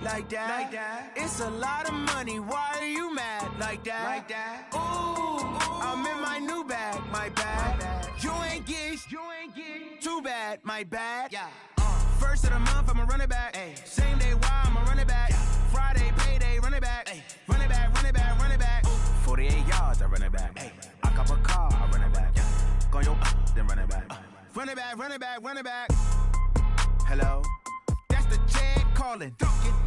like that. It's a lot of money, why are you mad like that? Ooh, I'm in my new bag, my bad. You ain't get too bad, my bad. Yeah. First of the month, I'ma run it back. Ay. Same day, why I'ma run it back. Friday, payday, run it back. Ay. Run it back, run it back, run it back. 48 yards, I run it back. Ay. I cop a car, I run it back. Go your then run it back. Run it back, run it back, run it back. Hello? That's the check calling.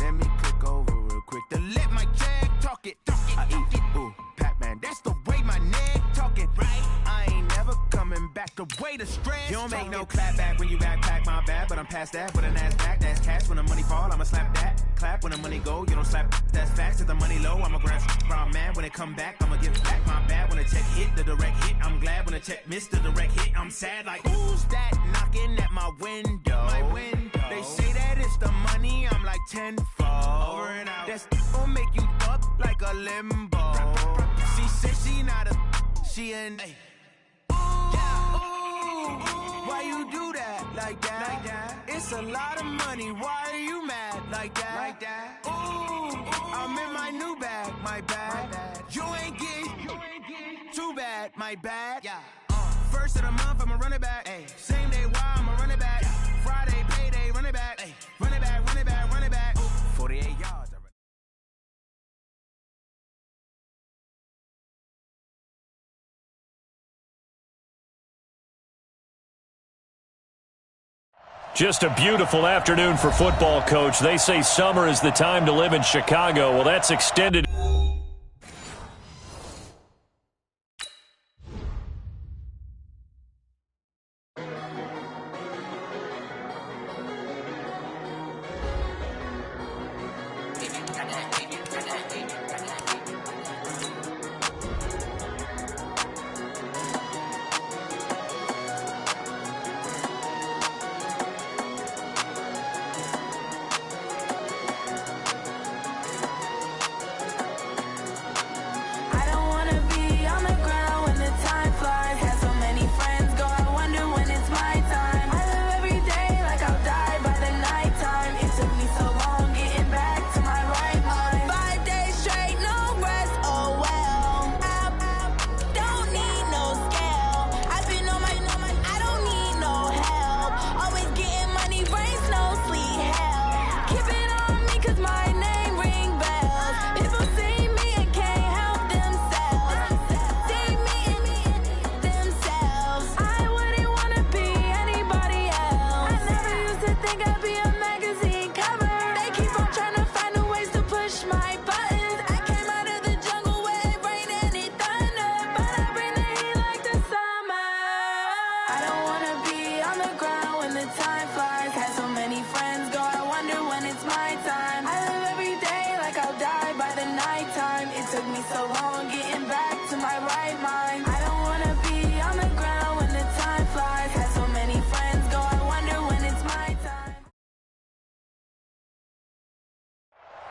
Let me click over real quick to let my check talk it. I eat, ooh, Pac-Man, that's the way my neck talking. Right? I ain't never coming back the way the stress. You don't make no clap back when you backpack, my bad, but I'm past that. With an ass back, that's cash. When the money fall, I'ma slap that. Clap when the money go, you don't slap, that's facts. If the money low, I'ma grab from man. When it come back, I'ma get back, my bad. When the check hit, the direct hit, I'm glad. When the check missed the direct hit, I'm sad. Like, who's that knocking at my window? My window. They say that it's the money, I'm like tenfold. Over and out. That's gon' make you up like a limbo. She said she not a, she an. Why you do that like that? It's a lot of money, why are you mad like that? Ooh, I'm in my new bag, my bad. You ain't get too bad, my bad. Yeah. First of the month, I'ma run it back. Ay. Same day, why I'ma run it back. Friday, payday, run it back. Ay. Run it back, run it back, run it back. 48 yards. Just a beautiful afternoon for football, Coach. They say summer is the time to live in Chicago. Well, that's extended.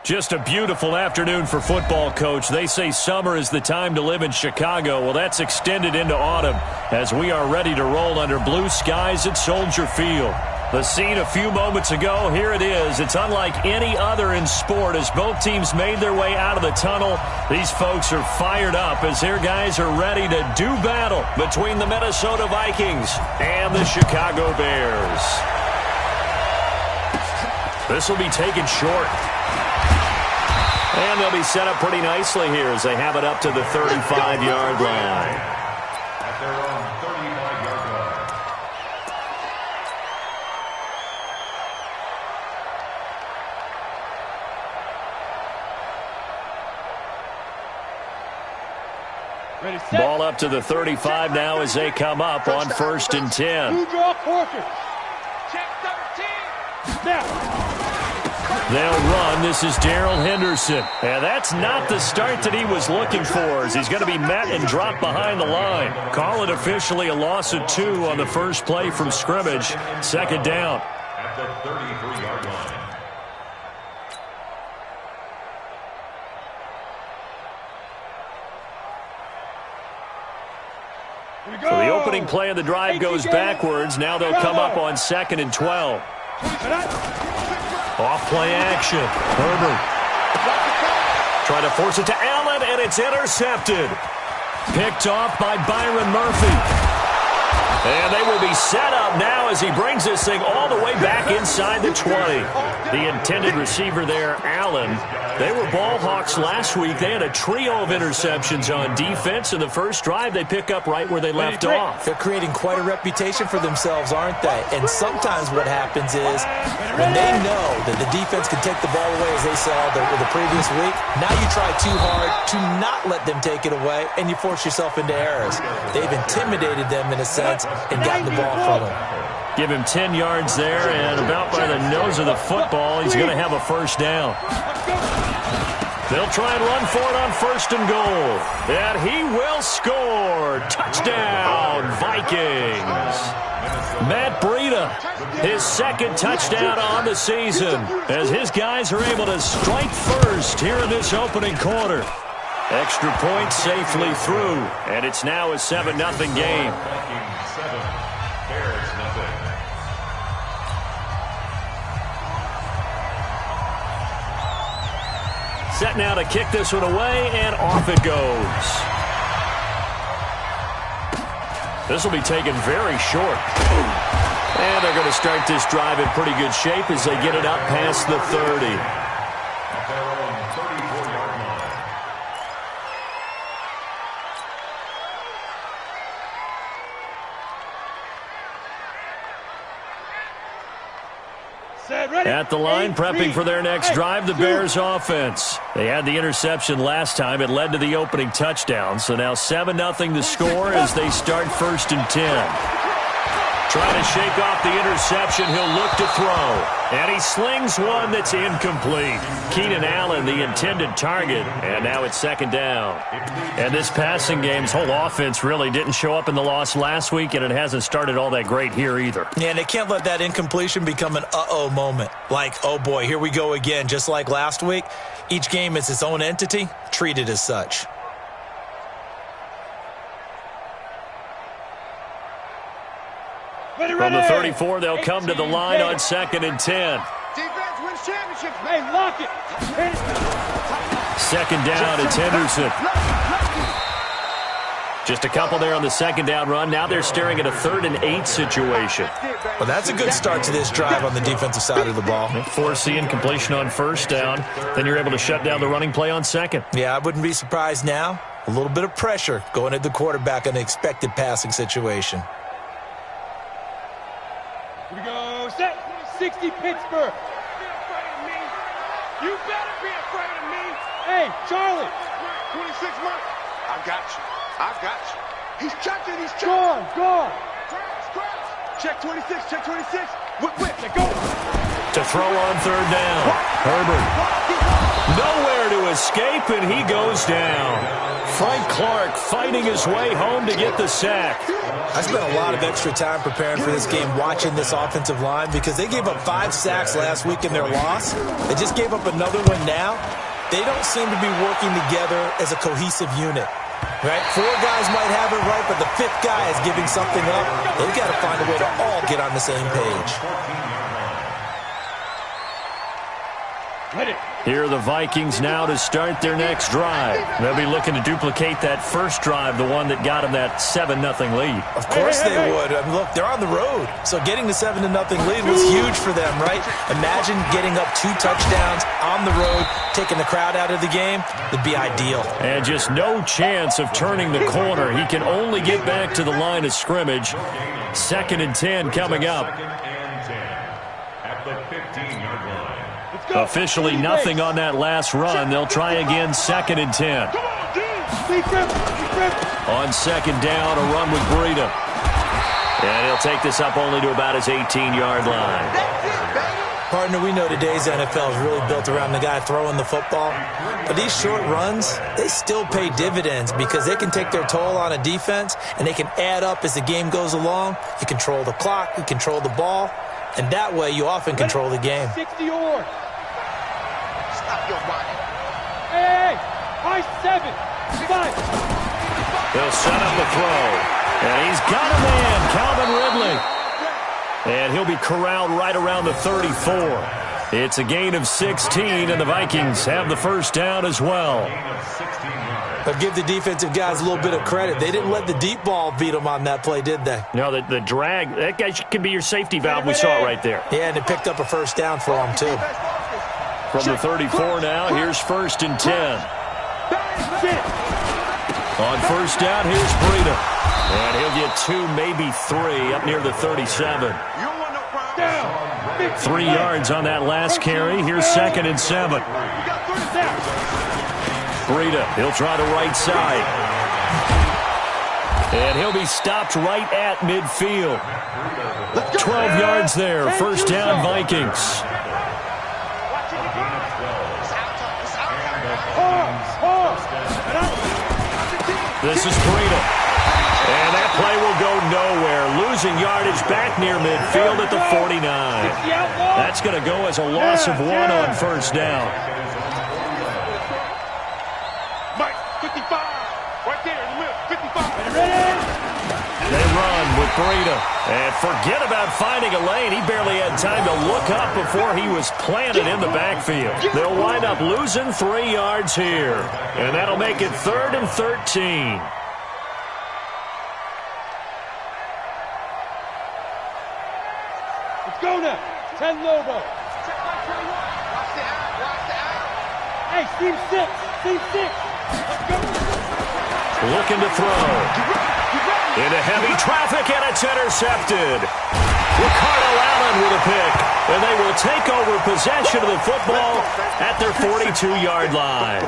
Just a beautiful afternoon for football, Coach. They say summer is the time to live in Chicago. Well, that's extended into autumn as we are ready to roll under blue skies at Soldier Field. The scene a few moments ago, here it is. It's unlike any other in sport as both teams made their way out of the tunnel. These folks are fired up as their guys are ready to do battle between the Minnesota Vikings and the Chicago Bears. This will be taken short. And they'll be set up pretty nicely here as they have it up to the 35-yard line. At their own 35-yard line. Ready, set. Ball up to the 35 now as they come up on 1st and 10. Two draw quarter. Check 13. Snap. They'll run. This is Darrell Henderson. And that's not the start that he was looking for as he's going to be met and dropped behind the line. Call it officially a loss of 2 on the first play from scrimmage. 2nd down. At the 33-yard line. So the opening play of the drive goes backwards. Now they'll come up on 2nd and 12. Off play action. Herbert. Trying to force it to Allen, and it's intercepted. Picked off by Byron Murphy. And they will be set up now as he brings this thing all the way back inside the 20. The intended receiver there, Allen. They were ball hawks last week. They had a trio of interceptions on defense. In the first drive, they pick up right where they left off. They're creating quite a reputation for themselves, aren't they? And sometimes what happens is when they know that the defense can take the ball away, as they saw the previous week, now you try too hard to not let them take it away, and you force yourself into errors. They've intimidated them in a sense and gotten the ball from them. Give him 10 yards there, and about by the nose of the football, he's going to have a first down. They'll try and run for it on first and goal. And he will score. Touchdown, Vikings. Matt Breida, his second touchdown on the season, as his guys are able to strike first here in this opening quarter. Extra point safely through, and it's now a 7-0 game. Set now to kick this one away, and off it goes. This will be taken very short. And they're going to start this drive in pretty good shape as they get it up past the 30. At the line, prepping for their next drive, the Bears offense. They had the interception last time. It led to the opening touchdown. So now 7-0 the score as they start first and 10. Trying to shake off the interception. He'll look to throw. And he slings one that's incomplete. Keenan Allen, the intended target. And now it's second down. And this passing game's whole offense really didn't show up in the loss last week, and it hasn't started all that great here either. Yeah, and they can't let that incompletion become an uh-oh moment. Like, oh boy, here we go again. Just like last week, each game is its own entity, treated as such. From the 34, they'll come to the line on second and 10. Defense wins championships. Hey, lock it. Second down, it's Henderson. Just a couple there on the second down run. Now they're staring at a 3rd and 8 situation. Well, that's a good start to this drive on the defensive side of the ball. Force the incompletion on first down. Then you're able to shut down the running play on second. Yeah, I wouldn't be surprised now. A little bit of pressure going at the quarterback in an expected passing situation. Here we go. Set. 60 Pittsburgh. You better be afraid of me. Hey, Charlie. 26 months. I got you. I've got you. He's checking. He's checking. Gone. Check 26. Check 26. Whip. Let go. To throw on third down. Herbert. Nowhere to escape, and he goes down. Frank Clark fighting his way home to get the sack. I spent a lot of extra time preparing for this game watching this offensive line because they gave up 5 sacks last week in their loss. They just gave up another one now. They don't seem to be working together as a cohesive unit. Right? 4 guys might have it right, but the 5th guy is giving something up. They've got to find a way to all get on the same page. Here are the Vikings now to start their next drive. They'll be looking to duplicate that first drive, the one that got them that 7-0 lead. Of course they would. I mean, look, they're on the road. So getting the 7-0 lead was huge for them, right? Imagine getting up 2 touchdowns on the road, taking the crowd out of the game. It'd be ideal. And just no chance of turning the corner. He can only get back to the line of scrimmage. 2nd and 10 coming up. At the 15-yard line. Officially nothing on that last run. They'll try again 2nd and 10. On second down, a run with Breida. And he'll take this up only to about his 18-yard line. Partner, we know today's NFL is really built around the guy throwing the football. But these short runs, they still pay dividends because they can take their toll on a defense and they can add up as the game goes along. You control the clock, you control the ball, and that way you often control the game. 60 or. Stop your body. Hey, high 7. 5. They'll set up the throw. And he's got a man, Calvin Ridley. And he'll be corralled right around the 34. It's a gain of 16, and the Vikings have the first down as well. But give the defensive guys a little bit of credit. They didn't let the deep ball beat them on that play, did they? No, the drag, that guy can be your safety valve. We saw it right there. Yeah, and it picked up a first down for them, too. From the 34 now, here's 1st and 10. On first down, here's Breida. And he'll get 2, maybe 3, up near the 37. 3 yards on that last carry. Here's 2nd and 7. Breida, he'll try the right side. And he'll be stopped right at midfield. 12 yards there. First down, Vikings. This is Breida. And that play will go nowhere. Losing yardage back near midfield at the 49. That's going to go as a loss of 1 on first down. Mike, 55. Right there in the middle, 55. They run with Breida. And forget about finding a lane. He barely had time to look up before he was planted in the backfield. They'll wind up losing 3 yards here. And that'll make it 3rd and 13. Go now. 10 Lobo. Hey, team 6. Team 6. Let's go. Looking to throw. Into heavy traffic, and it's intercepted. Ricardo Allen with a pick. And they will take over possession of the football at their 42-yard line.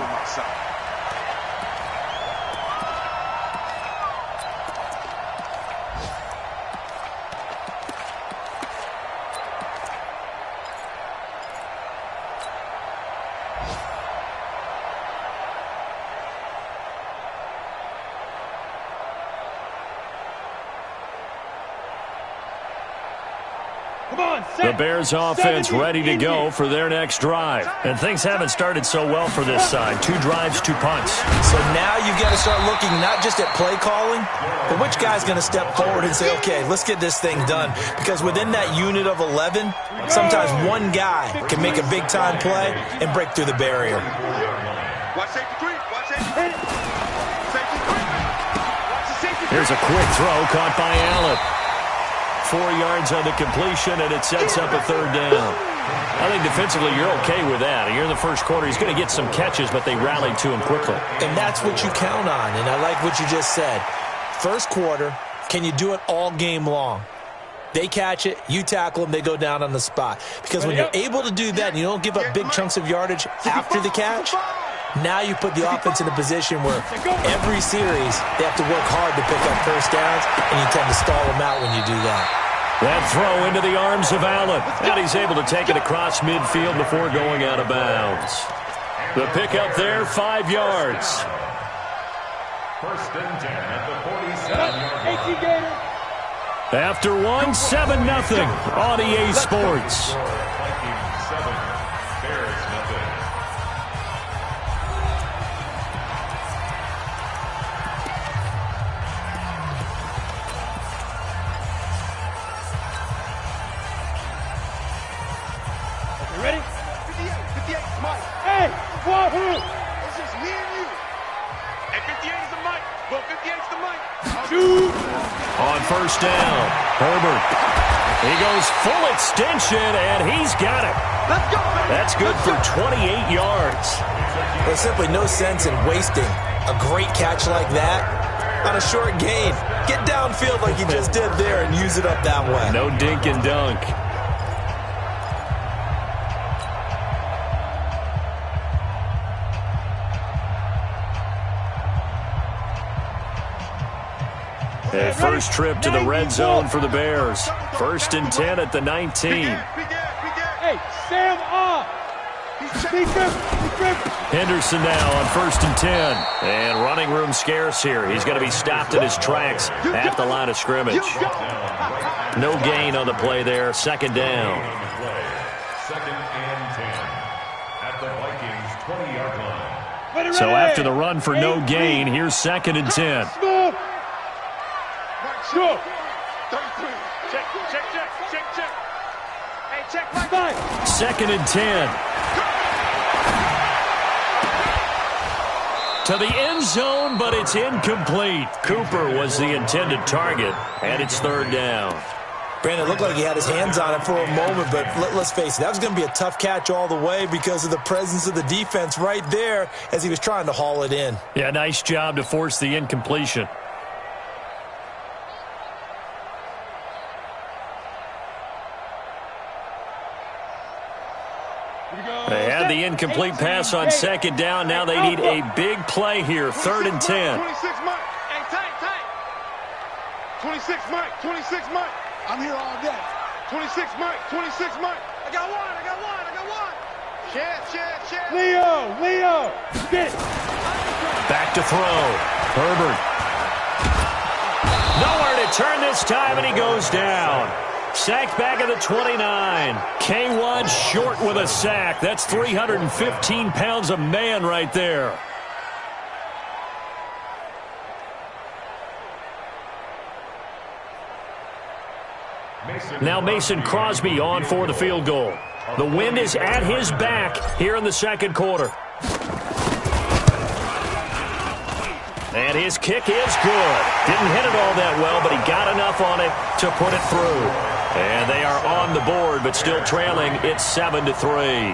The Bears offense ready to go for their next drive. And things haven't started so well for this side. 2 drives, 2 punts. So now you've got to start looking not just at play calling, but which guy's going to step forward and say, okay, let's get this thing done. Because within that unit of 11, sometimes one guy can make a big-time play and break through the barrier. Watch safety 3. Watch safety 3. Safety 3. Watch the safety 3. Here's a quick throw caught by Allen. 4 yards on the completion, and it sets up a 3rd down. I think defensively you're okay with that. Here in the first quarter, he's going to get some catches, but they rallied to him quickly. And that's what you count on, and I like what you just said. First quarter, can you do it all game long? They catch it, you tackle them, they go down on the spot. Because when you're able to do that and you don't give up big chunks of yardage after the catch, now you put the offense in a position where every series they have to work hard to pick up first downs, and you tend to stall them out when you do that. That throw into the arms of Allen. And he's able to take it across midfield before going out of bounds. The pickup there, 5 yards. 1st and 10 at the 47-yard line. After 1, 7-0 on EA Sports. Vikings 7, Bears nothing. Ready? 58, Mike. Hey, Wahoo! This is me and you. And 58 is the Mike. Well, 58 is the Mike. Shoot! On first down, Herbert. He goes full extension, and he's got it. Let's go, baby. That's good for 28 yards. There's simply no sense in wasting a great catch like that on a short gain. Get downfield like you just did there and use it up that way. No dink and dunk. A first trip to the red zone for the Bears. 1st and 10 at the 19. Hey, Sam off! Henderson now on 1st and 10. And running room scarce here. He's going to be stopped in his tracks at the line of scrimmage. No gain on the play there. 2nd down. 2nd and 10 at the Vikings 20-yard line. So after the run for no gain, here's 2nd and 10. Go! 33. Check. Hey, check my 2nd and 10. To the end zone, but it's incomplete. Cooper was the intended target, and it's 3rd down. Brandon, it looked like he had his hands on it for a moment, but let's face it, that was going to be a tough catch all the way because of the presence of the defense right there as he was trying to haul it in. Yeah, nice job to force the incompletion. They had the incomplete pass on 2nd down. Now they need a big play here. 3rd and 10. 26 Mike. Hey, tight. 26 Mike. I'm here all day. 26 Mike. I got one. Shit. Leo. Spit. Back to throw. Herbert. Nowhere to turn this time, and he goes down. Sacked back at the 29. K1 short with a sack. That's 315 pounds a man right there. Now Mason Crosby on for the field goal. The wind is at his back here in the 2nd quarter. And his kick is good. Didn't hit it all that well, but he got enough on it to put it through. And they are on the board, but still trailing. It's 7-3.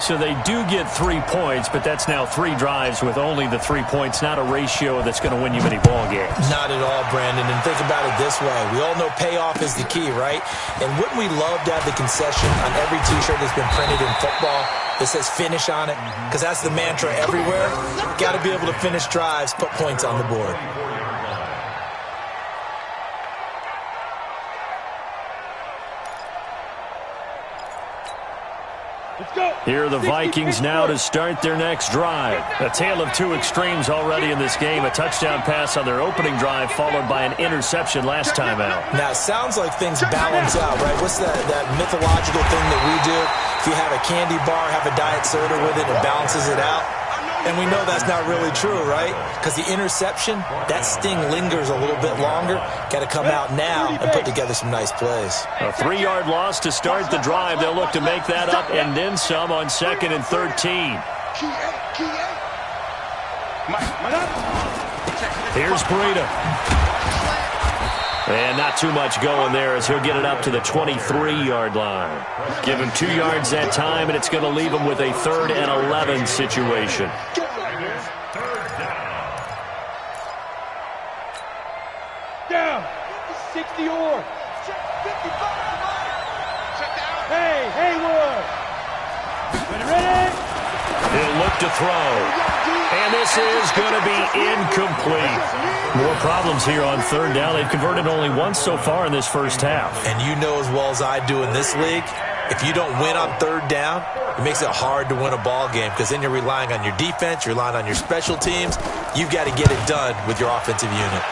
So they do get 3 points, but that's now 3 drives with only the 3 points, not a ratio that's going to win you many ball games. Not at all, Brandon. And think about it this way. We all know payoff is the key, right? And wouldn't we love to have the concession on every T-shirt that's been printed in football that says finish on it? Because that's the mantra everywhere. Got to be able to finish drives, put points on the board. Here are the Vikings now to start their next drive. A tale of 2 extremes already in this game. A touchdown pass on their opening drive followed by an interception last time out. Now, it sounds like things balance out, right? What's that mythological thing that we do? If you have a candy bar, have a diet soda with it, it balances it out. And we know that's not really true, right? Because the interception, that sting lingers a little bit longer. Got to come out now and put together some nice plays. A 3-yard loss to start the drive. They'll look to make that up and then some on 2nd and 13. Here's Breida. And not too much going there as he'll get it up to the 23-yard line. Give him 2 yards that time, and it's going to leave him with a 3rd and 11 situation. Down. 60 or. Hey, Haywood. Ready? He'll look to throw. And this is going to be incomplete. More problems here on 3rd down. They've converted only once so far in this first half. And you know as well as I do in this league, if you don't win on 3rd down, it makes it hard to win a ball game because then you're relying on your defense, you're relying on your special teams. You've got to get it done with your offensive unit.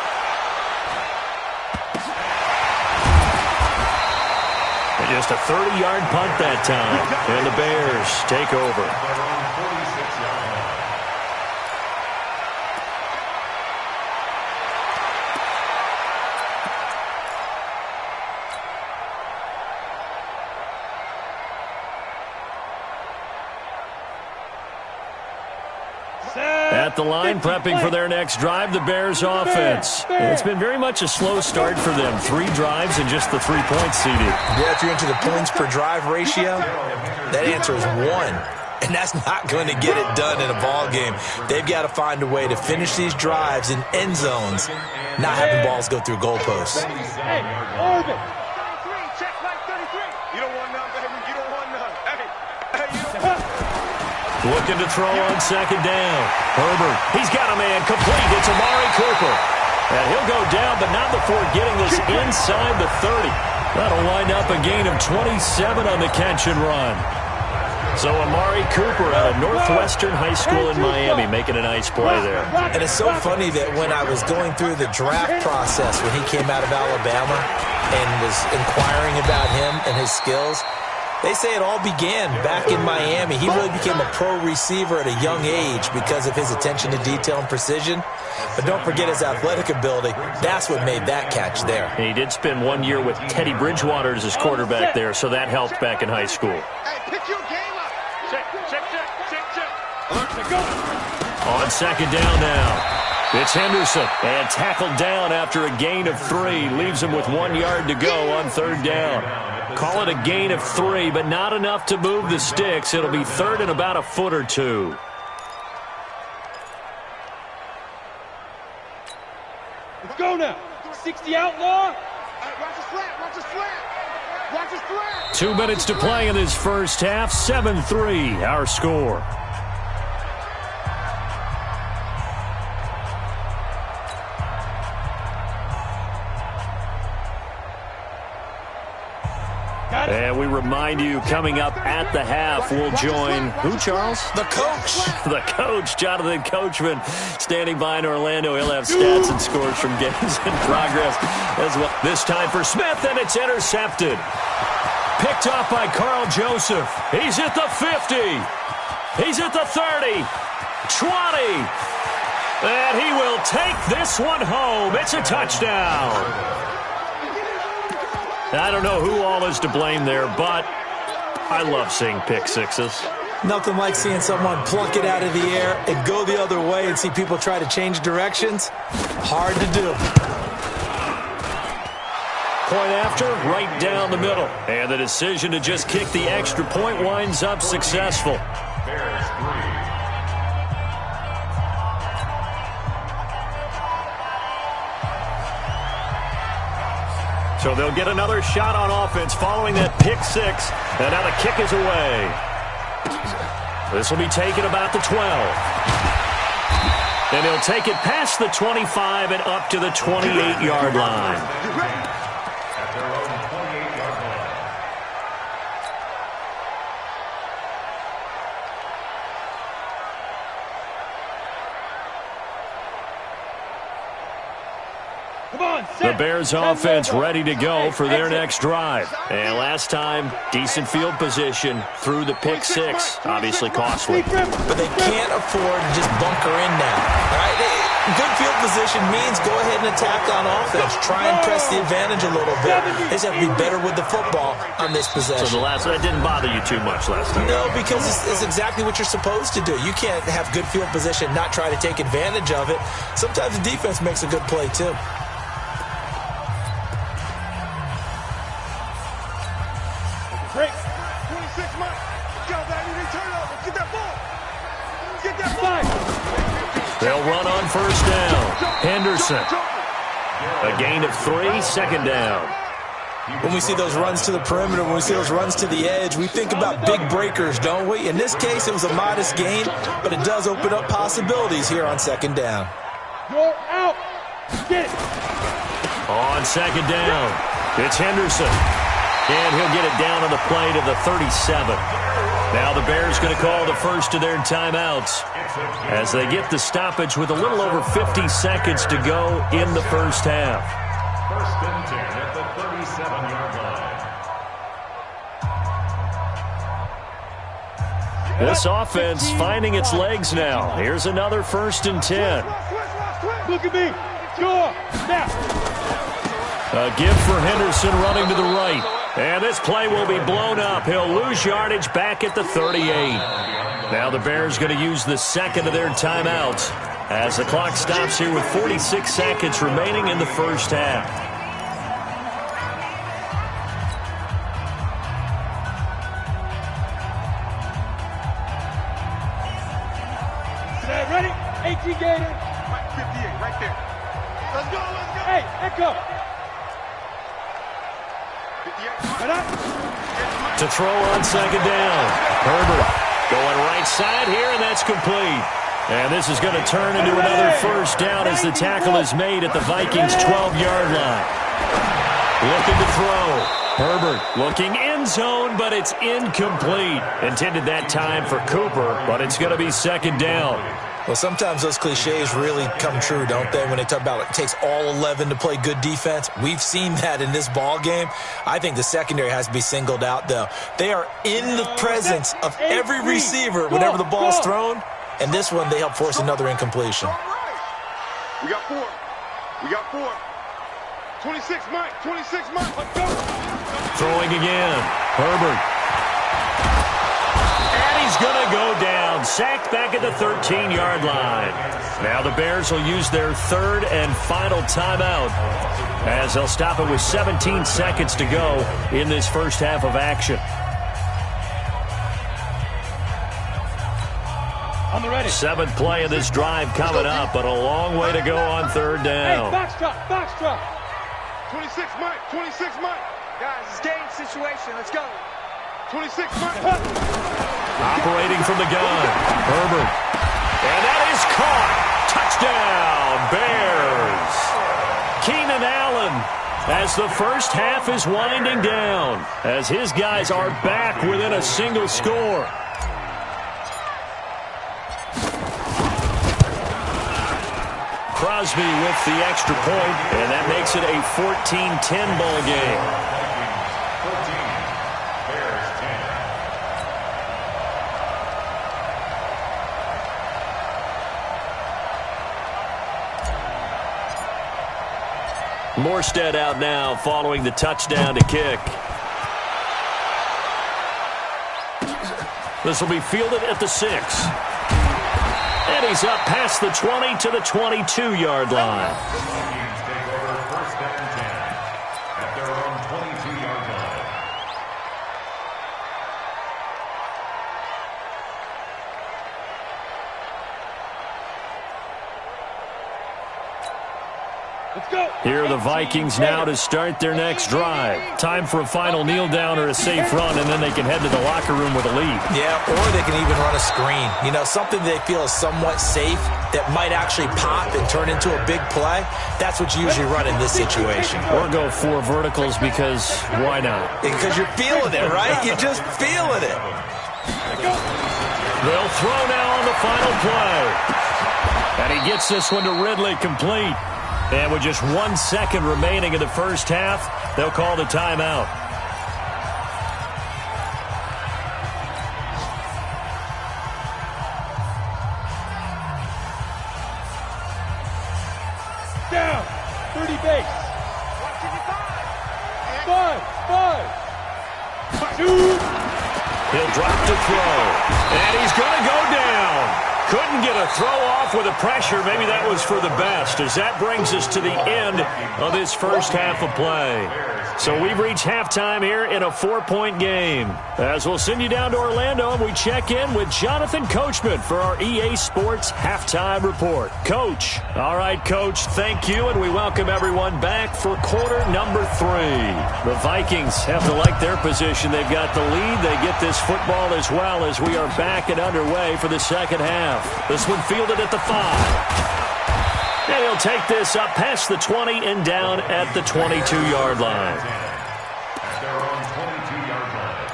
And just a 30-yard punt that time. And the Bears take over. At the line, prepping for their next drive, the Bears offense. It's been very much a slow start for them. 3 drives and just the 3 points seeded. Yeah, if you're into the points per drive ratio, that answer is 1. And that's not going to get it done in a ball game. They've got to find a way to finish these drives in end zones, not having balls go through goalposts. Hey, Orbit. 33, check like 33. You don't want none, baby. You don't want none. Hey, you don't want none. Looking to throw on 2nd down. Herbert, he's got a man complete. It's Amari Cooper. And he'll go down, but not before getting this inside the 30. That'll wind up a gain of 27 on the catch and run. So Amari Cooper out of Northwestern High School in Miami making a nice play there. And it's so funny that when I was going through the draft process when he came out of Alabama and was inquiring about him and his skills, They say it all began back in Miami. He really became a pro receiver at a young age because of his attention to detail and precision. But don't forget his athletic ability. That's what made that catch there. He did spend 1 year with Teddy Bridgewater as his quarterback there, so that helped back in high school. Hey, pick your game up. Check. On second down now. It's Henderson, and tackled down after a gain of 3. Leaves him with 1 yard to go on third down. Call it a gain of 3, but not enough to move the sticks. It'll be third and about a foot or two. Let's go now. 60 outlaw. Watch the slant. 2 minutes to play in this first half. 7-3, our score. And we remind you, coming up at the half, we'll join who, Charles? The coach. The coach, Jonathan Coachman, standing by in Orlando. He'll have stats and scores from games in progress as well. This time for Smith, and it's intercepted. Picked off by Carl Joseph. He's at the 50. He's at the 30. 20. And he will take this one home. It's a touchdown. I don't know who all is to blame there, but I love seeing pick sixes. Nothing like seeing someone pluck it out of the air and go the other way and see people try to change directions. Hard to do. Point after, right down the middle. And the decision to just kick the extra point winds up successful. Bears 3. So they'll get another shot on offense following that pick six. And now the kick is away. This will be taken about the 12. And he'll take it past the 25 and up to the 28-yard line. At their own 28-yard line. Come on, The Bears offense ready to go for their next drive. And last time, decent field position through the pick six. Obviously costly. But they can't afford to just bunker in now. All right? Good field position means go ahead and attack on offense. Try and press the advantage a little bit. They just have to be better with the football on this possession. So that didn't bother you too much last time? No, because it's exactly what you're supposed to do. You can't have good field position, not try to take advantage of it. Sometimes the defense makes a good play, too. Break. 26 months. Go, baby. Return over. Get that ball. Get that ball. They'll run on first down. Henderson. A gain of 3, second down. When we see those runs to the perimeter, when we see those runs to the edge, we think about big breakers, don't we? In this case, it was a modest gain, but it does open up possibilities here on second down. You're out. Get it. On second down, it's Henderson. And he'll get it down on the play to the 37. Now the Bears going to call the first of their timeouts as they get the stoppage with a little over 50 seconds to go in the first half. First and 10 at the 37-yard line. This offense finding its legs now. Here's another first and 10. Look at me. Score. Now. A give for Henderson running to the right. And this play will be blown up. He'll lose yardage back at the 38. Now the Bears going to use the second of their timeouts as the clock stops here with 46 seconds remaining in the first half. Ready? 18 Gator. 58, right there. Let's go. Hey, Echo. To throw on second down. Herbert going right side here, and that's complete. And this is going to turn into another first down as the tackle is made at the Vikings' 12-yard line. Looking to throw. Herbert looking end zone, but it's incomplete. Intended that time for Cooper, but it's going to be second down. Well, sometimes those cliches really come true, don't they, when they talk about it takes all 11 to play good defense. We've seen that in this ball game. I think the secondary has to be singled out, though. They are in the presence of every receiver whenever the ball's thrown, and this one they help force another incompletion. We got 4. We got 4. 26 Mike. 26 Mike. Let's go. Throwing again. Herbert. And he's going to go down. Sacked back at the 13-yard line. Now the Bears will use their third and final timeout as they'll stop it with 17 seconds to go in this first half of action. On the ready. 7th play of this drive coming up, but a long way to go on third down. Hey, box drop. 26 Mike. 26 Mike. Guys, it's game situation. Let's go. 26 Mike. Operating from the gun. Herbert. And that is caught. Touchdown, Bears. Keenan Allen as the first half is winding down, as his guys are back within a single score. Crosby with the extra point, and that makes it a 14-10 ball game. 14, Bears 10. Morstead out now following the touchdown to kick. This will be fielded at the 6. And he's up past the 20 to the 22-yard line. Vikings take over first and 10 at their own 22-yard line. Let's go. Here are the Vikings now to start their next drive. Time for a final kneel down or a safe run, and then they can head to the locker room with a lead. Yeah, or they can even run a screen. You know, something they feel is somewhat safe that might actually pop and turn into a big play. That's what you usually run in this situation. Or go 4 verticals because why not? Because you're feeling it, right? You're just feeling it. They'll throw now on the final play. And he gets this one to Ridley complete. And with just 1 second remaining in the first half, they'll call the timeout. Down. 30 base. 5. 2. He'll drop to throw. And he's going to go down. Couldn't get a throw off with the pressure. Maybe that was for the best, as that brings us to the end of this first half of play. So we've reached halftime here in a 4-point game. As we'll send you down to Orlando, and we check in with Jonathan Coachman for our EA Sports Halftime Report. Coach. All right, Coach, thank you, and we welcome everyone back for quarter number 3. The Vikings have to like their position. They've got the lead. They get this football as well as we are back and underway for the second half. This one fielded at the 5. And he'll take this up past the 20 and down at the 22-yard line. At their own 22-yard line.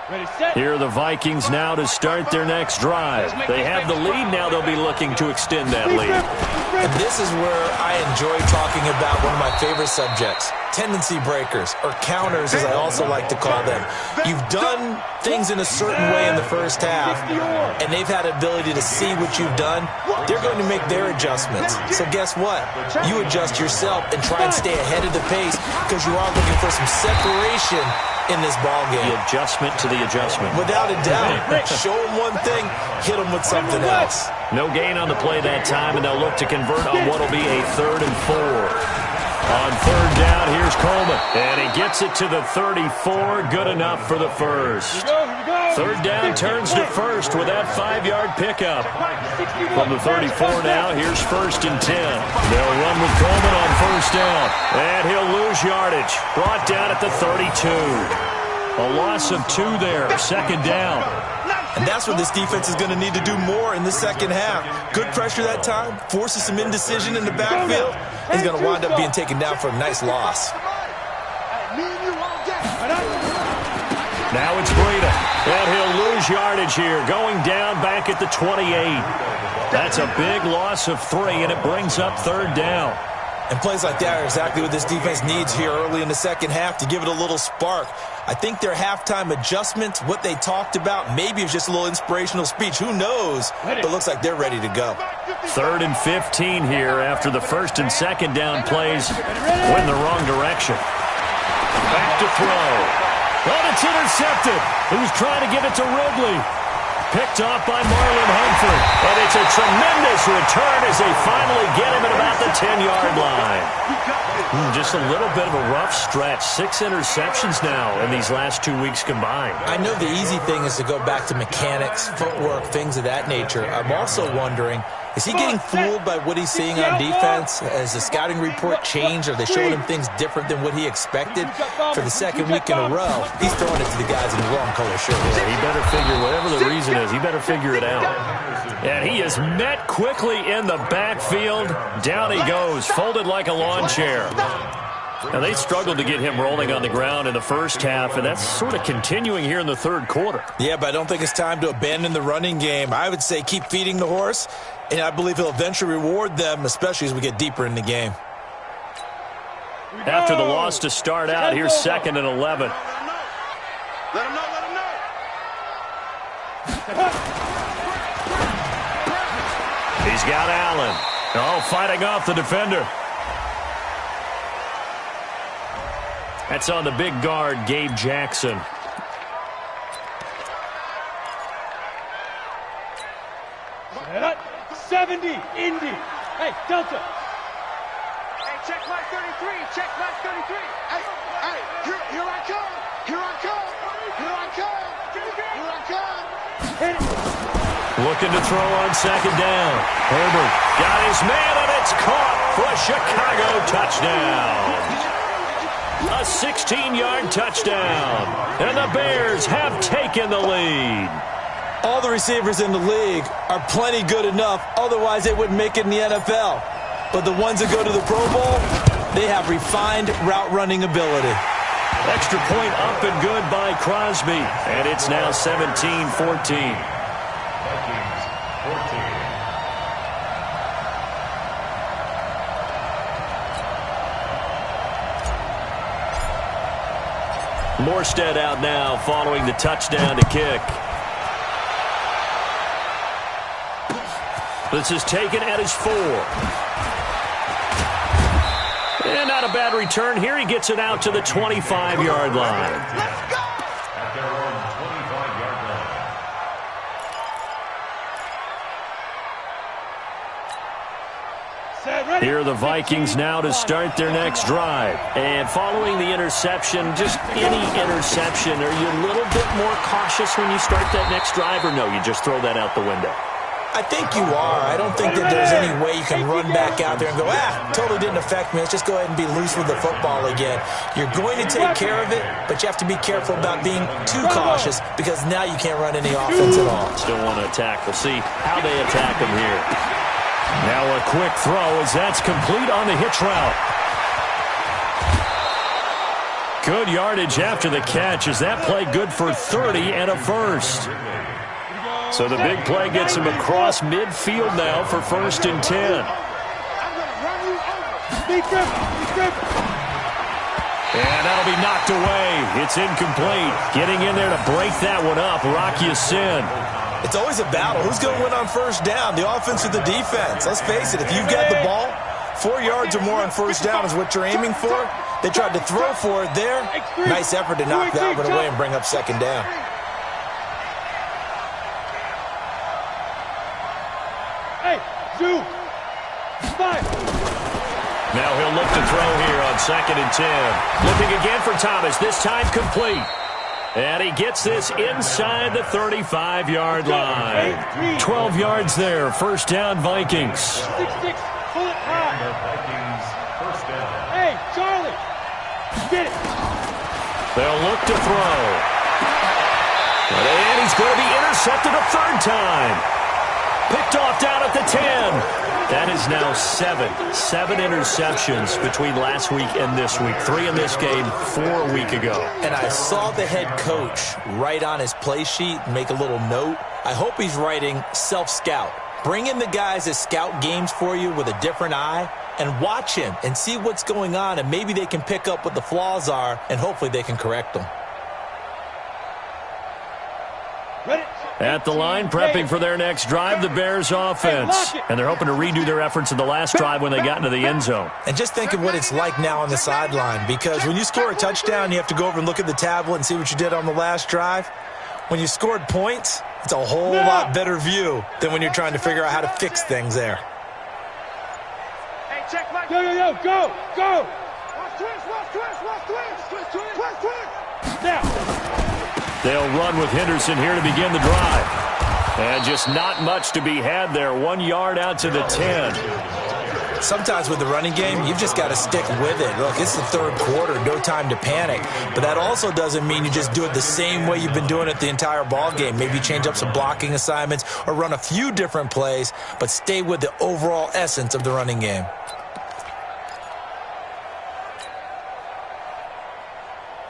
Ready, set. Here are the Vikings now to start their next drive. They have the lead now. They'll be looking to extend that lead. And this is where I enjoy talking about one of my favorite subjects, tendency breakers, or counters as I also like to call them. You've done things in a certain way in the first half, and they've had ability to see what you've done. They're going to make their adjustments. So guess what? You adjust yourself and try and stay ahead of the pace because you are looking for some separation in this ball game. The adjustment to the adjustment. Without a doubt. Show them one thing, hit them with something else. No gain on the play that time, and they'll look to convert on what will be a 3rd and 4. On third down, here's Coleman. And he gets it to the 34. Good enough for the first. Third down turns to first with that 5-yard pickup. From the 34 now, here's 1st and 10. They'll run with Coleman on first down. And he'll lose yardage. Brought down at the 32. A loss of 2 there. 2nd down. And that's what this defense is going to need to do more in the second half. Good pressure that time, forces some indecision in the backfield. He's going to wind up being taken down for a nice loss. Now it's Breida, and he'll lose yardage here, going down back at the 28. That's a big loss of 3, and it brings up third down. And plays like that are exactly what this defense needs here early in the second half to give it a little spark. I think their halftime adjustments, what they talked about, maybe it was just a little inspirational speech. Who knows? But it looks like they're ready to go. 3rd and 15 here after the 1st and 2nd down plays went the wrong direction. Back to throw. But it's intercepted. He was trying to give it to Ridley. Picked off by Marlon Humphrey. And it's a tremendous return as they finally get him at about the 10-yard line. Just a little bit of a rough stretch. 6 interceptions now in these last 2 weeks combined. I know the easy thing is to go back to mechanics, footwork, things of that nature. I'm also wondering, is he getting fooled by what he's seeing on defense? Has the scouting report changed? Are they showing him things different than what he expected? For the second week in a row, he's throwing it to the guys in the wrong color shirt. Yeah, he better figure, whatever the reason is, he better figure it out. And he is met quickly in the backfield. Down he goes, folded like a lawn chair. Now, they struggled to get him rolling on the ground in the first half, and that's sort of continuing here in the third quarter. Yeah, but I don't think it's time to abandon the running game. I would say keep feeding the horse, and I believe he'll eventually reward them, especially as we get deeper in the game. After the loss to start out, here's 2nd and 11. Let him know. He's got Allen. Oh, fighting off the defender. That's on the big guard, Gabe Jackson. Set up. 70, Indy. Hey, Delta. Hey, check my 33. Check my 33. Hey, here I come. Here I come. Here I come. Here I come. Hit it. Looking to throw on 2nd down. Herbert got his man, and it's caught for a Chicago touchdown. A 16-yard touchdown. And the Bears have taken the lead. All the receivers in the league are plenty good enough. Otherwise, they wouldn't make it in the NFL. But the ones that go to the Pro Bowl, they have refined route running ability. Extra point up and good by Crosby. And it's now 17-14. Morstead out now following the touchdown to kick. This is taken at his 4. And not a bad return here. He gets it out to the 25-yard line. Let's go. At their own 25-yard line. Here are the Vikings now to start their next drive. And following the interception, just any interception, are you a little bit more cautious when you start that next drive, or no, you just throw that out the window? I think you are. I don't think that there's any way you can run back out there and go, totally didn't affect me. Let's just go ahead and be loose with the football again. You're going to take care of it, but you have to be careful about being too cautious because now you can't run any offense at all. Still want to attack. We'll see how they attack him here. Now a quick throw as that's complete on the hitch route. Good yardage after the catch. Is that play good for 30 and a first? So the big play gets him across midfield now for 1st and 10. And that'll be knocked away. It's incomplete. Getting in there to break that one up, Rocky Sin. It's always a battle. Who's going to win on 1st down, the offense or the defense? Let's face it, if you've got the ball, 4 yards or more on 1st down is what you're aiming for. They tried to throw for it there. Nice effort to knock that one away and bring up 2nd down. Hey, Zoo. Fire. Now he'll look to throw here on 2nd and 10. Looking again for Thomas, this time complete. And he gets this inside the 35-yard line. 12 yards there, 1st down Vikings. 6-6, pull it high. Vikings, 1st down. Hey, Charlie, get it. They'll look to throw. And he's going to be intercepted a third time. Picked off down at the 10. That is now seven interceptions between last week and this week. 3 in this game, 4 a week ago. And I saw the head coach write on his play sheet, make a little note. I hope he's writing self-scout. Bring in the guys that scout games for you with a different eye and watch him and see what's going on, and maybe they can pick up what the flaws are, and hopefully they can correct them. At the line, prepping for their next drive, the Bears offense. And they're hoping to redo their efforts in the last drive when they got into the end zone. And just think of what it's like now on the sideline, because when you score a touchdown, you have to go over and look at the tablet and see what you did on the last drive. When you scored points, it's a whole lot better view than when you're trying to figure out how to fix things there. Hey, check my... Go, go! Watch twist! Now! They'll run with Henderson here to begin the drive. And just not much to be had there. 1 yard out to the 10. Sometimes with the running game, you've just got to stick with it. Look, it's the third quarter, no time to panic. But that also doesn't mean you just do it the same way you've been doing it the entire ball game. Maybe change up some blocking assignments or run a few different plays, but stay with the overall essence of the running game.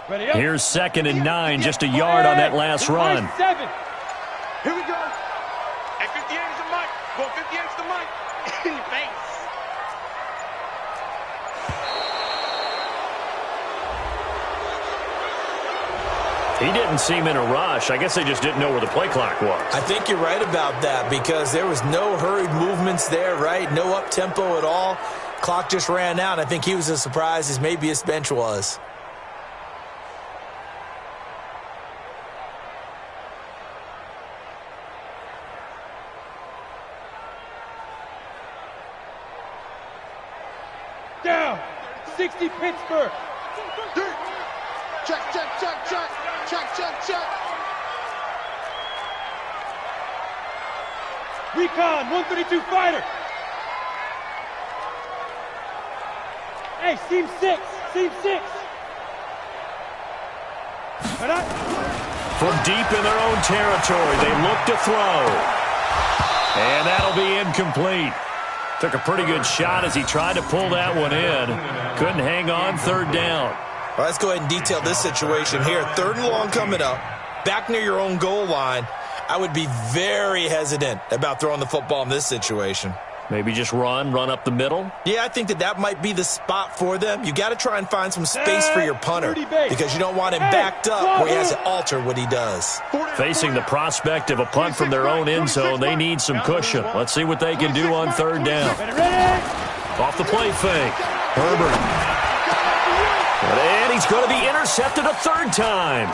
Here's 2nd and 9, just a yard on that last run. Here we go. At 58 is the mic. Go 58 is the mic. In your face. He didn't seem in a rush. I guess they just didn't know where the play clock was. I think you're right about that, because there was no hurried movements there, right? No up-tempo at all. Clock just ran out. I think he was as surprised as maybe his bench was. Down! 60 Pittsburgh! Check. Recon, 132 fighter! Hey, seam 6! From deep in their own territory, they look to throw. And that'll be incomplete. Took a pretty good shot as he tried to pull that one in. Couldn't hang on, 3rd down. All right, let's go ahead and detail this situation here. 3rd and long coming up. Back near your own goal line. I would be very hesitant about throwing the football in this situation. Maybe just run up the middle? Yeah, I think that might be the spot for them. You got to try and find some space for your punter, because you don't want him backed up where he has to alter what he does. Facing the prospect of a punt from their own end zone, they need some cushion. Let's see what they can do on 3rd down. Off the play fake. Herbert. And he's going to be intercepted a 3rd time.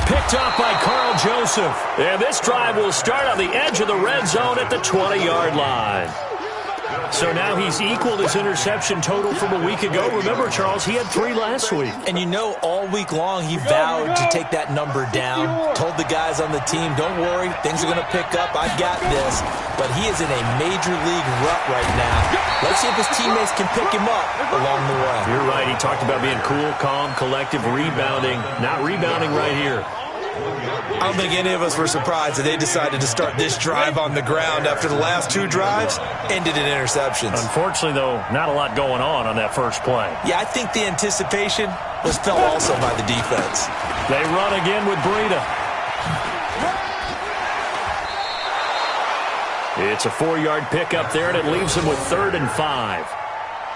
Picked off by Carl Joseph. And this drive will start on the edge of the red zone at the 20-yard line. So now he's equaled his interception total from a week ago. Remember, Charles, he had 3 last week. And you know, all week long he vowed to take that number down. Told the guys on the team, don't worry, things are going to pick up. I've got this. But he is in a major league rut right now. Let's see if his teammates can pick him up along the way. You're right. He talked about being cool, calm, collective, rebounding. Not rebounding right here. I don't think any of us were surprised that they decided to start this drive on the ground after the last 2 drives ended in interceptions. Unfortunately, though, not a lot going on that first play. Yeah, I think the anticipation was felt also by the defense. They run again with Breida. It's a 4-yard pickup there, and it leaves them with 3rd and 5.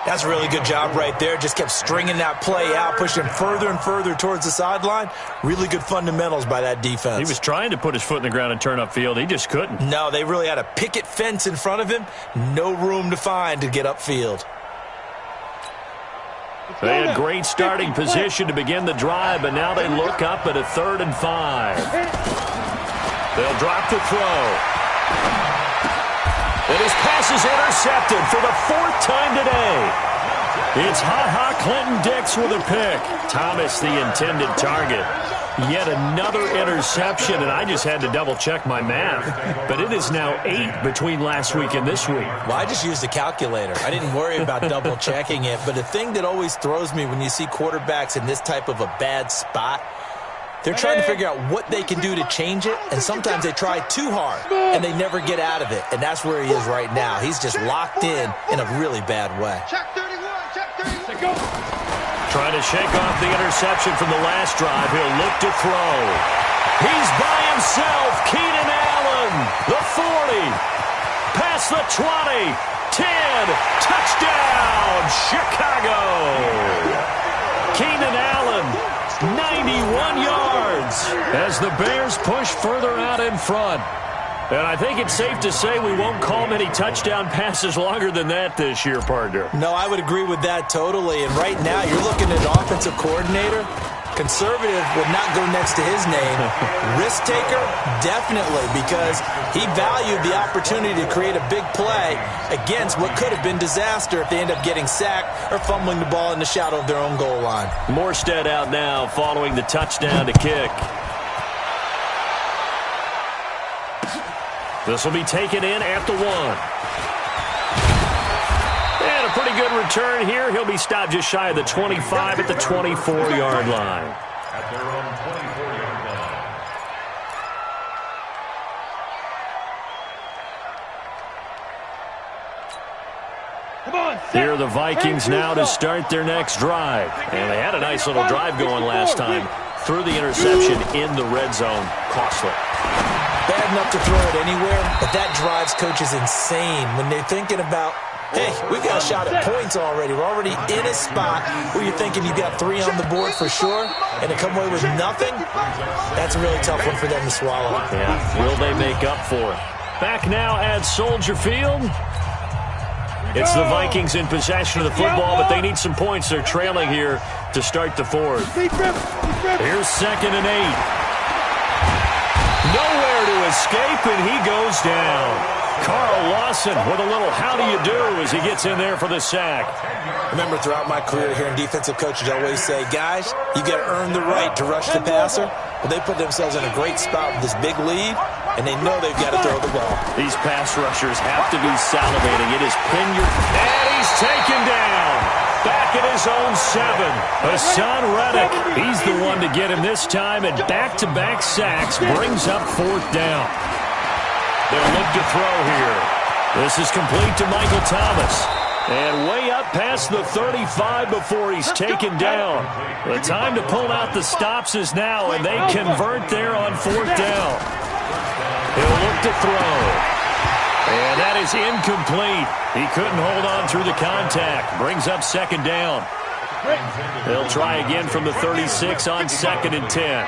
That's a really good job right there. Just kept stringing that play out, pushing further and further towards the sideline. Really good fundamentals by that defense. He was trying to put his foot in the ground and turn upfield. He just couldn't. No, they really had a picket fence in front of him. No room to find to get upfield. They had great starting position to begin the drive, but now they look up at a 3rd and 5. They'll drop the throw. And his pass is intercepted for the 4th time today. It's Ha-Ha Clinton Dix with a pick. Thomas, the intended target. Yet another interception, and I just had to double-check my math. But it is now 8 between last week and this week. Well, I just used a calculator. I didn't worry about double-checking it. But the thing that always throws me when you see quarterbacks in this type of a bad spot, They're trying to figure out what they can do to change it, and sometimes they try too hard, and they never get out of it. And that's where he is right now. He's just locked in a really bad way. Check 31, check 31. Trying to shake off the interception from the last drive. He'll look to throw. He's by himself. Keenan Allen, the 40. Past the 20. 10. Touchdown, Chicago. Keenan Allen, 91 yards as the Bears push further out in front. And I think it's safe to say we won't call many touchdown passes longer than that this year, partner. No, I would agree with that totally. And right now, you're looking at offensive coordinator. Conservative would not go next to his name. Risk taker, definitely, because he valued the opportunity to create a big play against what could have been disaster if they end up getting sacked or fumbling the ball in the shadow of their own goal line. Morstead out now following the touchdown to kick. This will be taken in at the 1. And a pretty good return here. He'll be stopped just shy of the 25 at the 24-yard line. At their own 24-yard line. Come on, Here are the Vikings now to start their next drive. And they had a nice little drive going last time. Threw the interception in the red zone. Costly. Bad enough to throw it anywhere, but that drives coaches insane when they're thinking about, hey, we've got a shot at points already. We're already in a spot where you're thinking you've got 3 on the board for sure, and to come away with nothing, that's a really tough one for them to swallow. Yeah, will they make up for it? Back now at Soldier Field. It's the Vikings in possession of the football, but they need some points. They're trailing here to start the fourth. Here's 2nd and 8. Nowhere to escape, and he goes down. Carl Lawson with a little how do you do as he gets in there for the sack. Remember, throughout my career here in defensive coaches, I always say, guys, you got to earn the right to rush the passer. Well, they put themselves in a great spot with this big lead, and they know they've got to throw the ball. These pass rushers have to be salivating. It is pin your... And he's taken down. Back at his own 7. Hassan Reddick, he's the one to get him this time, and back-to-back sacks brings up 4th down. They'll look to throw here. This is complete to Michael Thomas. And way up past the 35 before he's taken down. The time to pull out the stops is now, and they convert there on 4th down. He'll look to throw. And that is incomplete. He couldn't hold on through the contact. Brings up 2nd down. They'll try again from the 36 on 2nd and 10.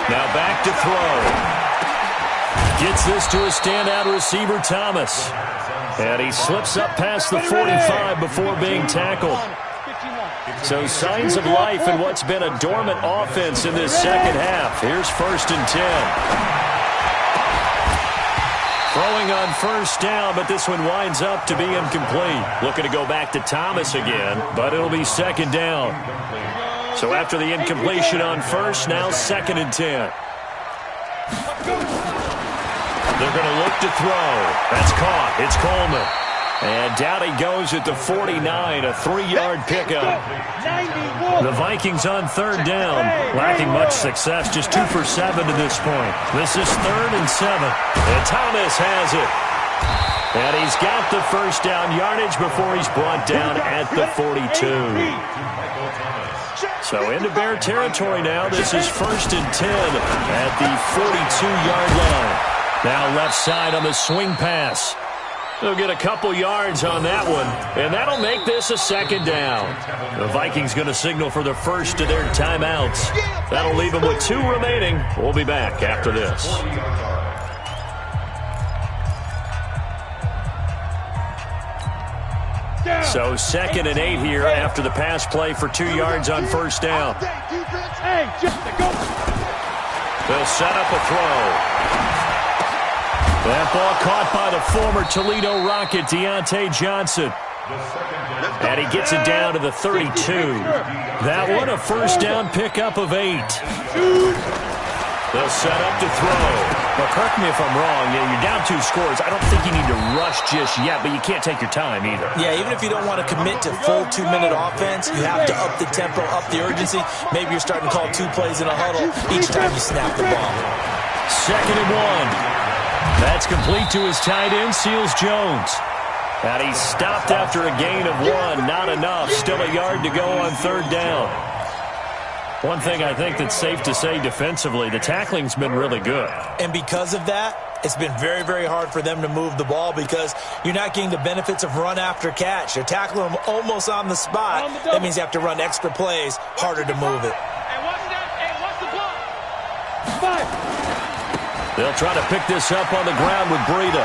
Now back to throw. Gets this to a standout receiver, Thomas. And he slips up past the 45 before being tackled. So signs of life in what's been a dormant offense in this second half. Here's 1st and 10. Throwing on 1st down, but this one winds up to be incomplete. Looking to go back to Thomas again, but it'll be 2nd down. So after the incompletion on 1st, now 2nd and 10. They're going to look to throw. That's caught. It's Coleman. And down he goes at the 49, a 3-yard pickup. The Vikings on 3rd down, lacking much success, just 2 for 7 to this point. This is 3rd and 7, and Thomas has it. And he's got the 1st down yardage before he's brought down at the 42. So into Bear territory now. This is 1st and 10 at the 42-yard line. Now left side on the swing pass. They'll get a couple yards on that one, and that'll make this a 2nd down. The Vikings going to signal for the first of their timeouts. That'll leave them with 2 remaining. We'll be back after this. So 2nd and 8 here after the pass play for 2 yards on 1st down. They'll set up a throw. That ball caught by the former Toledo Rocket, Deontay Johnson. And he gets it down to the 32. That one a 1st down pickup of 8. They'll set up to throw. Well, correct me if I'm wrong. Yeah, you're down 2 scores. I don't think you need to rush just yet, but you can't take your time either. Yeah, even if you don't want to commit to full 2-minute offense, you have to up the tempo, up the urgency. Maybe you're starting to call 2 plays in a huddle each time you snap the ball. 2nd and 1. That's complete to his tight end, Seals Jones. And he stopped after a gain of 1. Not enough. Still a yard to go on 3rd down. One thing I think that's safe to say defensively, the tackling's been really good. And because of that, it's been very, very hard for them to move the ball because you're not getting the benefits of run after catch. You're tackling them almost on the spot. That means you have to run extra plays, harder to move it. Hey, what's that? Hey, what's the block? 5. They'll try to pick this up on the ground with Breida.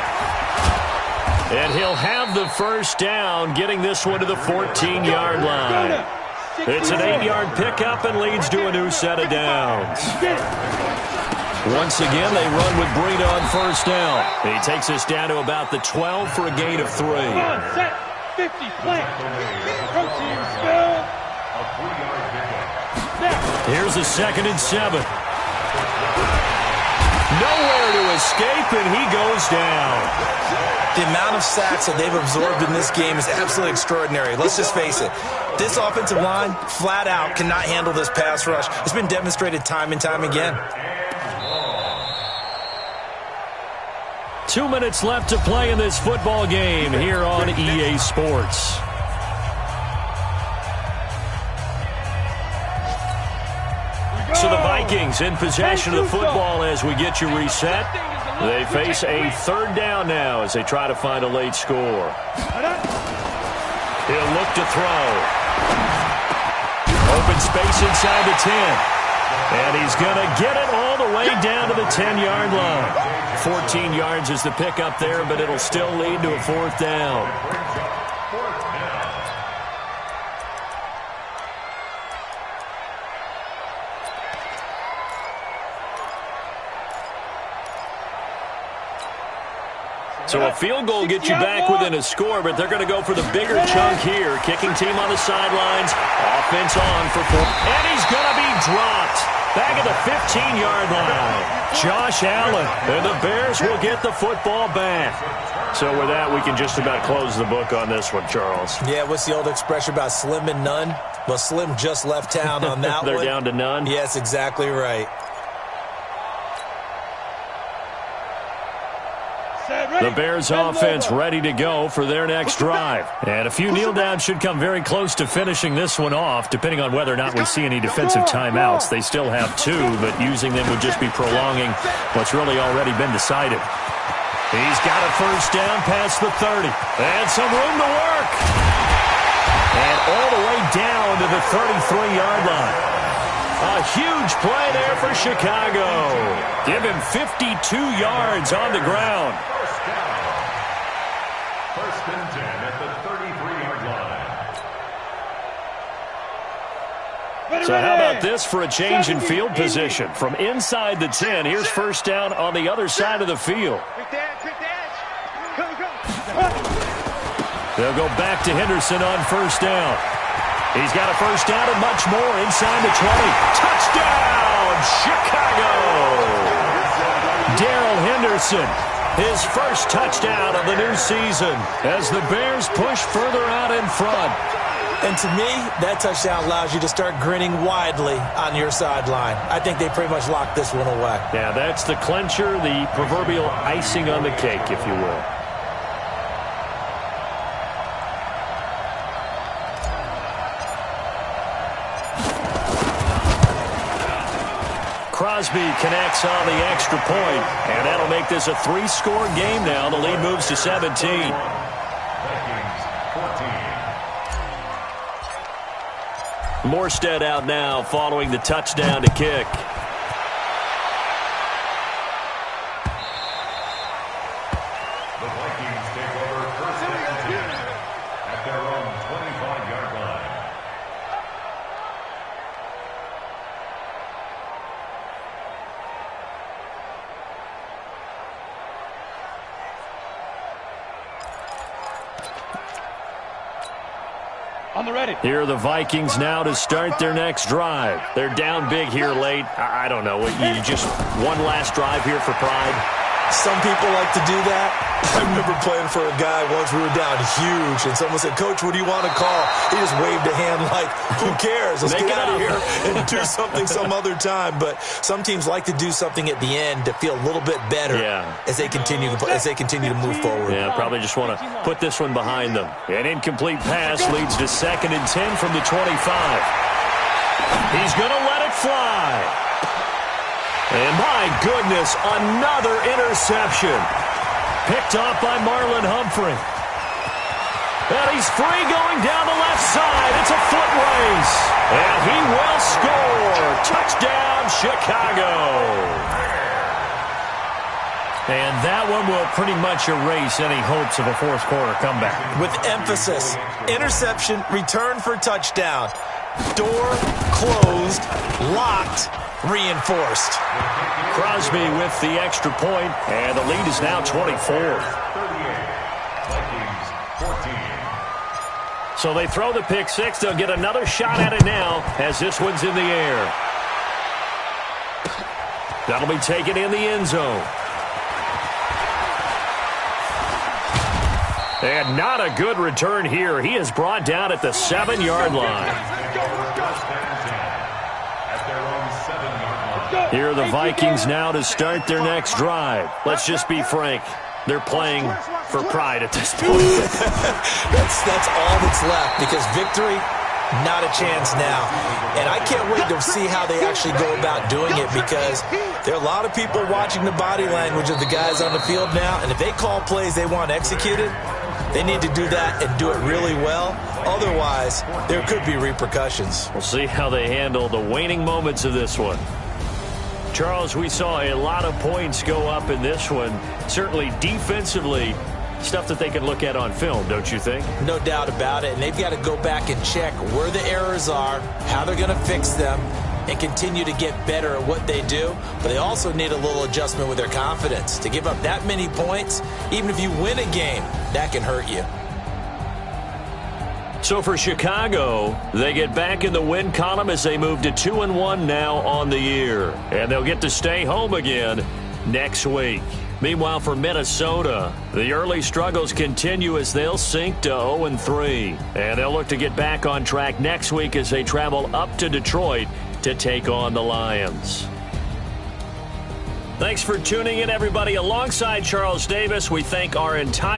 And he'll have the 1st down, getting this one to the 14-yard line. It's an 8-yard pickup and leads to a new set of downs. Once again, they run with Breida on 1st down. He takes us down to about the 12 for a gain of 3. Set. 50. Plant. Protein spill. Here's a 2nd and 7. Nowhere to escape, and he goes down. The amount of sacks that they've absorbed in this game is absolutely extraordinary. Let's just face it. This offensive line, flat out, cannot handle this pass rush. It's been demonstrated time and time again. 2 minutes left to play in this football game here on EA Sports. So the Vikings in possession of the football as we get you reset. They face a 3rd down now as they try to find a late score. He'll look to throw. Open space inside the 10. And he's going to get it all the way down to the 10-yard line. 14 yards is the pickup there, but it'll still lead to a 4th down. So a field goal gets you back within a score, but they're going to go for the bigger chunk here. Kicking team on the sidelines. Offense on for 4. And he's going to be dropped. Back at the 15-yard line. Josh Allen. And the Bears will get the football back. So with that, we can just about close the book on this one, Charles. Yeah, what's the old expression about slim and none? Well, Slim just left town on that They're one. down to none? Yes, exactly right. The Bears offense ready to go for their next drive. And a few kneel downs should come very close to finishing this one off, depending on whether or not we see any defensive timeouts. They still have 2, but using them would just be prolonging what's really already been decided. He's got a 1st down past the 30. And some room to work. And all the way down to the 33-yard line. A huge play there for Chicago. Give him 52 yards on the ground. 1st and 10 at the 33-yard line. So how about this for a change in field position? From inside the 10, here's 1st down on the other side of the field. Quick dash, quick dash. Go, go. They'll go back to Henderson on 1st down. He's got a 1st down and much more inside the 20. Touchdown, Chicago! Darrell Henderson, his 1st touchdown of the new season as the Bears push further out in front. And to me, that touchdown allows you to start grinning widely on your sideline. I think they pretty much locked this one away. Yeah, that's the clincher, the proverbial icing on the cake, if you will. Crosby connects on the extra point, and that'll make this a 3-score game now. The lead moves to 17. Vikings 14. Morstead out now following the touchdown to kick. The Vikings take over 1st and 10 at their own 25-yard line. On On the ready. Here are the Vikings now to start their next drive. They're down big here late. I don't know. You just one last drive here for pride? Some people like to do that. I remember playing for a guy once. We were down huge, and someone said, "Coach, what do you want to call?" He just waved a hand like, "Who cares? Let's get out of here and do something some other time." But some teams like to do something at the end to feel a little bit better as they continue to move forward. Yeah, probably just want to put this one behind them. An incomplete pass leads to 2nd and 10 from the 25. He's going to let it fly. And my goodness, another interception. Picked off by Marlon Humphrey. And he's free going down the left side. It's a foot race. And he will score. Touchdown, Chicago. And that one will pretty much erase any hopes of a fourth quarter comeback. With emphasis, interception, return for touchdown. Door closed, locked, reinforced. Crosby with the extra point, and the lead is now 24. So they throw the pick six. They'll get another shot at it now as this one's in the air. That'll be taken in the end zone. And not a good return here. He is brought down at the 7-yard line. Here are the Vikings now to start their next drive. Let's just be frank. They're playing for pride at this point. That's all that's left, because victory, not a chance now. And I can't wait to see how they actually go about doing it, because there are a lot of people watching the body language of the guys on the field now, and if they call plays they want executed, they need to do that and do it really well. Otherwise, there could be repercussions. We'll see how they handle the waning moments of this one. Charles, we saw a lot of points go up in this one. Certainly defensively, stuff that they can look at on film, don't you think? No doubt about it. And they've got to go back and check where the errors are, how they're going to fix them, and continue to get better at what they do. But they also need a little adjustment with their confidence. To give up that many points, even if you win a game, that can hurt you. So for Chicago, they get back in the win column as they move to 2-1 now on the year. And they'll get to stay home again next week. Meanwhile, for Minnesota, the early struggles continue as they'll sink to 0-3. And they'll look to get back on track next week as they travel up to Detroit to take on the Lions. Thanks for tuning in, everybody. Alongside Charles Davis, we thank our entire